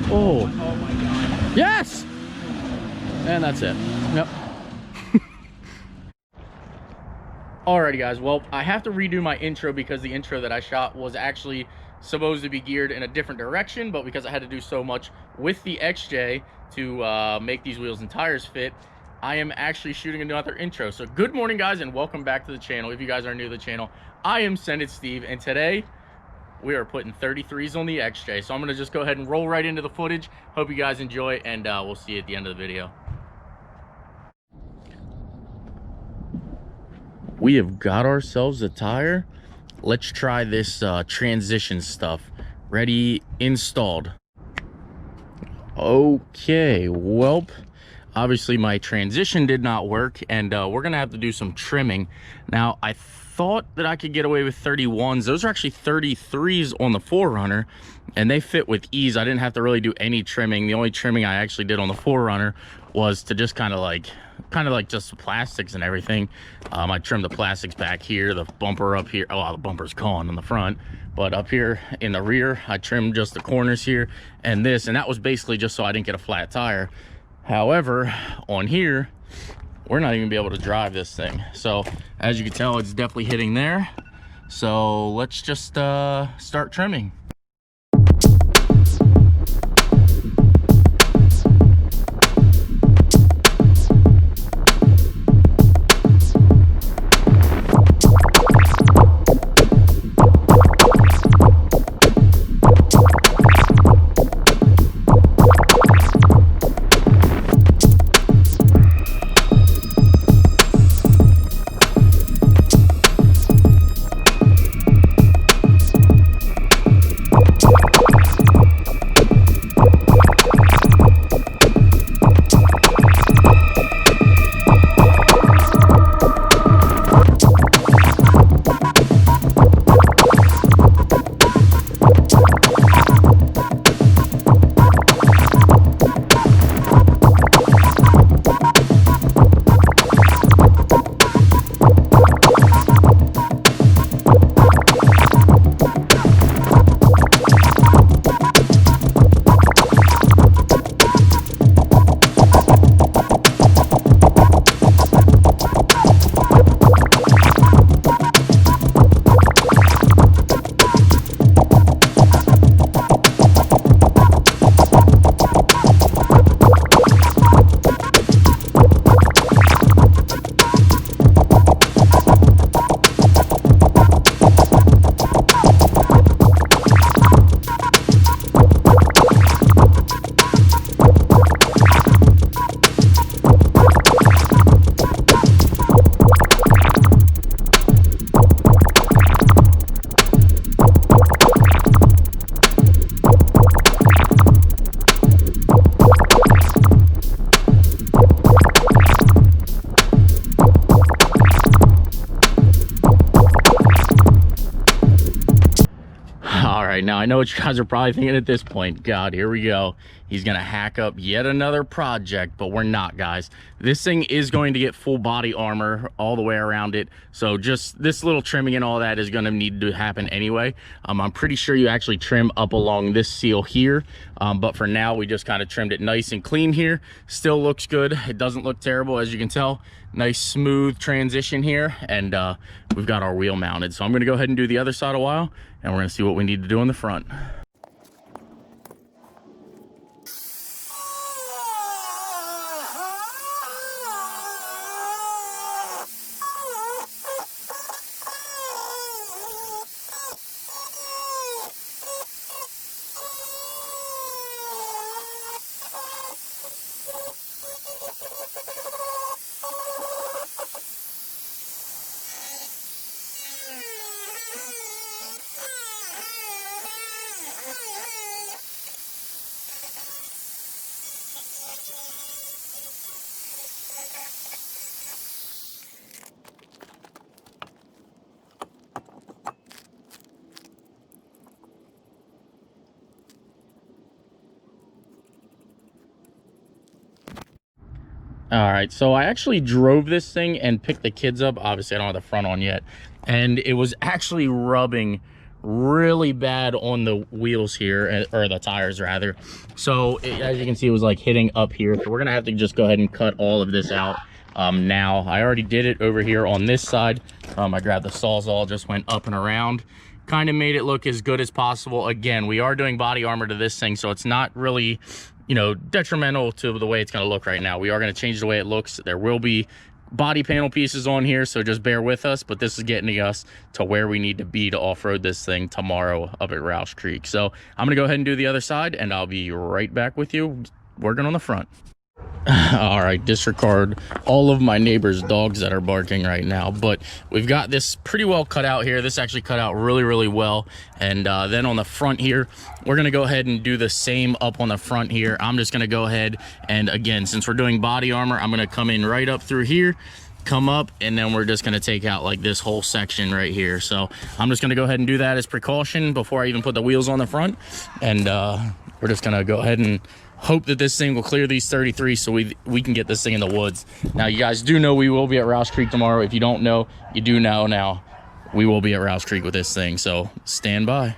Oh. Yes! And that's it. Yep. Alrighty guys, well, I have to redo my intro because the intro that I shot was actually supposed to be geared in a different direction, but because I had to do so much with the XJ to make these wheels and tires fit, I am actually shooting another intro. So good morning guys, and welcome back to the channel. If you guys are new to the channel, I am Send Steve, and today we are putting 33s on the XJ. So I'm gonna just go ahead and roll right into the footage. Hope you guys enjoy, and we'll see you at the end of the video. We have got ourselves a tire. Let's try this transition stuff. Ready, installed. Okay, well, obviously my transition did not work, and we're gonna have to do some trimming. Now, I thought that I could get away with 31s. Those are actually 33s on the 4Runner, and they fit with ease. I didn't have to really do any trimming. The only trimming I actually did on the 4Runner was to just kind of like just the plastics and everything. I trimmed the plastics back here, the bumper up here. Oh, the bumper's gone on the front, but up here in the rear, I trimmed just the corners here and this, and that was basically just so I didn't get a flat tire. However, on here, we're not even gonna be able to drive this thing. So as you can tell, it's definitely hitting there. So let's just start trimming. Now I know what you guys are probably thinking at this point. God, here we go. He's gonna hack up yet another project, but we're not, guys. This thing is going to get full body armor all the way around it, so just this little trimming and all that is gonna need to happen anyway. I'm pretty sure you actually trim up along this seal here, but for now we just kind of trimmed it nice and clean here. Still looks good. It doesn't look terrible, as you can tell. Nice smooth transition here, and we've got our wheel mounted. So I'm gonna go ahead and do the other side a while, and we're gonna see what we need to do on the front. All right, so I actually drove this thing and picked the kids up. Obviously I don't have the front on yet, and it was actually rubbing really bad on the wheels here, or the tires rather. So as you can see, it was like hitting up here. So we're gonna have to just go ahead and cut all of this out. Now I already did it over here on this side. I grabbed the Sawzall, just went up and around, kind of made it look as good as possible. Again, we are doing body armor to this thing, so it's not really, you know, detrimental to the way it's going to look right now. We are going to change the way it looks. There will be body panel pieces on here, so just bear with us, but this is getting us to where we need to be to off-road this thing tomorrow up at Roush Creek. So I'm gonna go ahead and do the other side, and I'll be right back with you working on the front. All right, disregard all of my neighbors' dogs that are barking right now, but we've got this pretty well cut out here. This actually cut out really well. And then on the front here, we're gonna go ahead and do the same up on the front here. I'm just gonna go ahead and, again, since we're doing body armor, I'm gonna come in right up through here, come up, and then we're just gonna take out like this whole section right here. So I'm just gonna go ahead and do that as precaution before I even put the wheels on the front. And we're just gonna go ahead and hope that this thing will clear these 33 so we can get this thing in the woods. Now, you guys do know we will be at Roush Creek tomorrow. If you don't know, you do know now. We will be at Roush Creek with this thing, so stand by.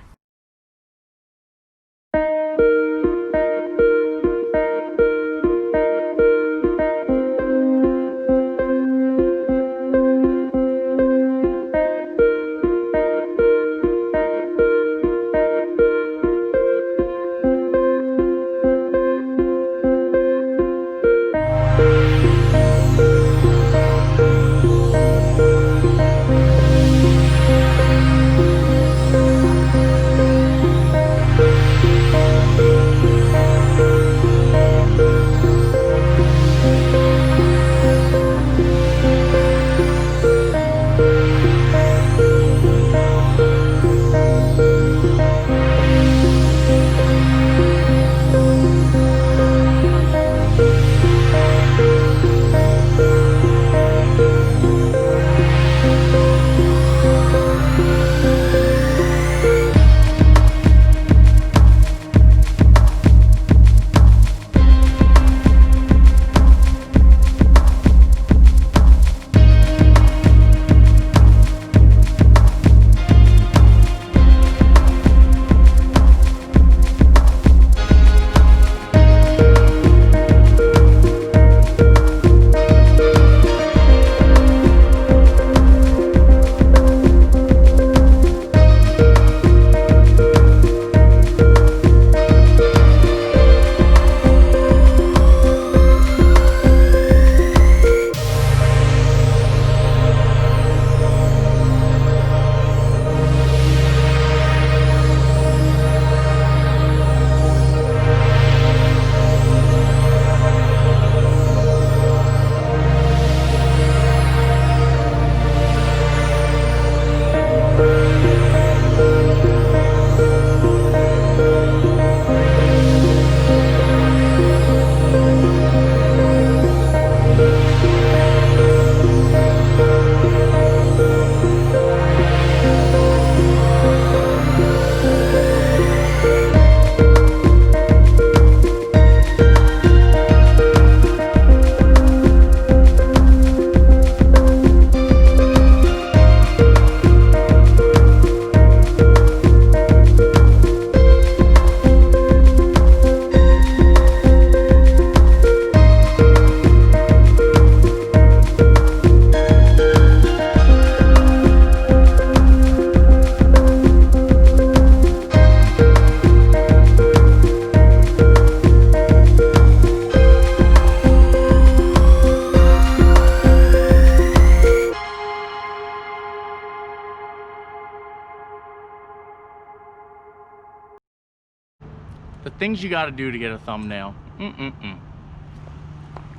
The things you got to do to get a thumbnail. All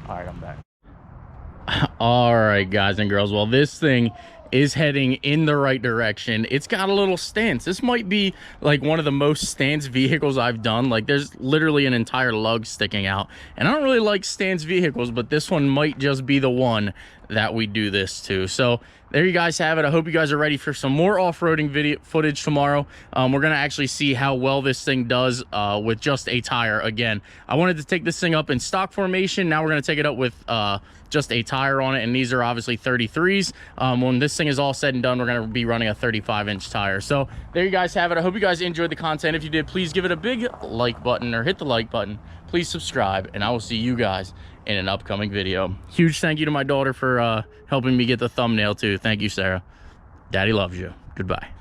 right, I'm back. All right, guys and girls. Well, this thing is heading in the right direction. It's got a little stance. This might be like one of the most stance vehicles I've done. Like, there's literally an entire lug sticking out, and I don't really like stance vehicles, but this one might just be the one that we do this to. So there you guys have it. I hope you guys are ready for some more off-roading video footage tomorrow. We're gonna actually see how well this thing does with just a tire. Again, I wanted to take this thing up in stock formation. Now we're gonna take it up with just a tire on it, and these are obviously 33s. When this thing is all said and done, we're gonna be running a 35-inch tire. So there you guys have it. I hope you guys enjoyed the content. If you did, please give it a big like button, or hit the like button. Please subscribe, and I will see you guys in an upcoming video. Huge thank you to my daughter for helping me get the thumbnail too. Thank you, Sarah. Daddy loves you. Goodbye.